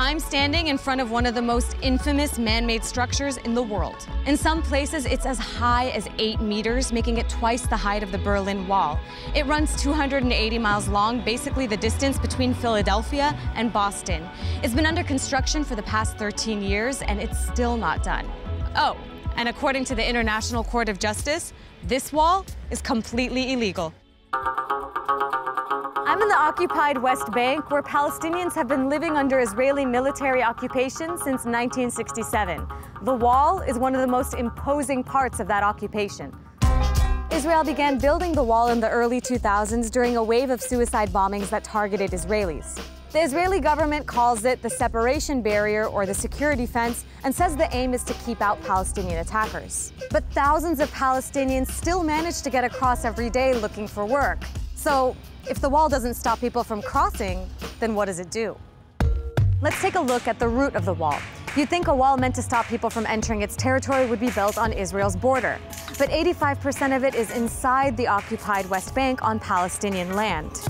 I'm standing in front of one of the most infamous man-made structures in the world. In some places, it's as high as 8 meters, making it twice the height of the Berlin Wall. It runs 280 miles long, basically the distance between Philadelphia and Boston. It's been under construction for the past 13 years, and it's still not done. Oh, and according to the International Court of Justice, this wall is completely illegal. I'm in the occupied West Bank, where Palestinians have been living under Israeli military occupation since 1967. The wall is one of the most imposing parts of that occupation. Israel began building the wall in the early 2000s during a wave of suicide bombings that targeted Israelis. The Israeli government calls it the separation barrier or the security fence and says the aim is to keep out Palestinian attackers. But thousands of Palestinians still manage to get across every day looking for work. So, if the wall doesn't stop people from crossing, then what does it do? Let's take a look at the root of the wall. You'd think a wall meant to stop people from entering its territory would be built on Israel's border. But 85% of it is inside the occupied West Bank on Palestinian land.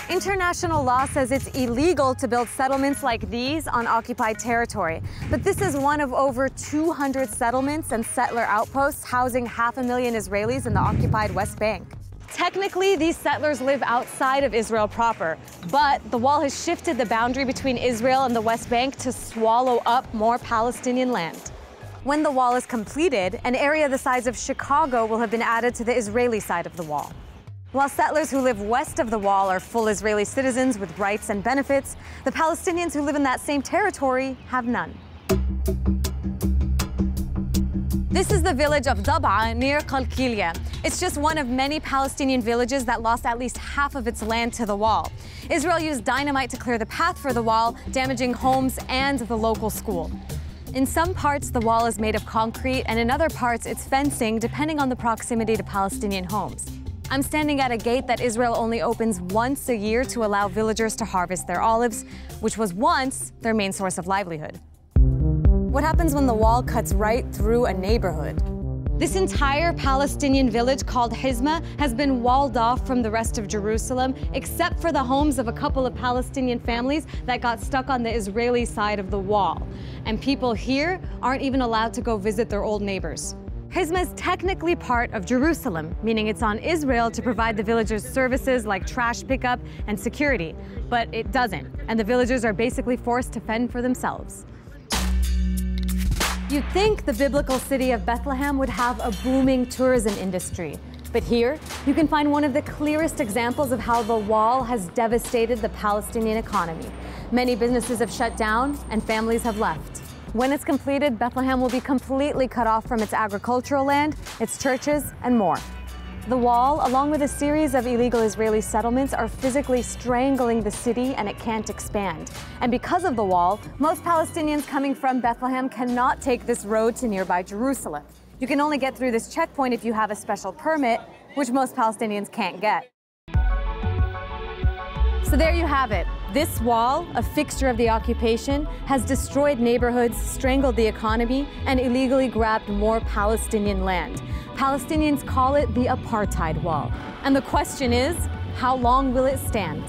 International law says it's illegal to build settlements like these on occupied territory. But this is one of over 200 settlements and settler outposts housing 500,000 Israelis in the occupied West Bank. Technically, these settlers live outside of Israel proper, but the wall has shifted the boundary between Israel and the West Bank to swallow up more Palestinian land. When the wall is completed, an area the size of Chicago will have been added to the Israeli side of the wall. While settlers who live west of the wall are full Israeli citizens with rights and benefits, the Palestinians who live in that same territory have none. This is the village of Dab'a near Qalqilia. It's just one of many Palestinian villages that lost at least half of its land to the wall. Israel used dynamite to clear the path for the wall, damaging homes and the local school. In some parts, the wall is made of concrete, and in other parts, it's fencing, depending on the proximity to Palestinian homes. I'm standing at a gate that Israel only opens once a year to allow villagers to harvest their olives, which was once their main source of livelihood. What happens when the wall cuts right through a neighborhood? This entire Palestinian village called Hizma has been walled off from the rest of Jerusalem, except for the homes of a couple of Palestinian families that got stuck on the Israeli side of the wall. And people here aren't even allowed to go visit their old neighbors. Hizma is technically part of Jerusalem, meaning it's on Israel to provide the villagers services like trash pickup and security. But it doesn't, and the villagers are basically forced to fend for themselves. You'd think the biblical city of Bethlehem would have a booming tourism industry. But here, you can find one of the clearest examples of how the wall has devastated the Palestinian economy. Many businesses have shut down and families have left. When it's completed, Bethlehem will be completely cut off from its agricultural land, its churches, and more. The wall, along with a series of illegal Israeli settlements, are physically strangling the city, and it can't expand. And because of the wall, most Palestinians coming from Bethlehem cannot take this road to nearby Jerusalem. You can only get through this checkpoint if you have a special permit, which most Palestinians can't get. So there you have it. This wall, a fixture of the occupation, has destroyed neighborhoods, strangled the economy, and illegally grabbed more Palestinian land. Palestinians call it the apartheid wall. And the question is, how long will it stand?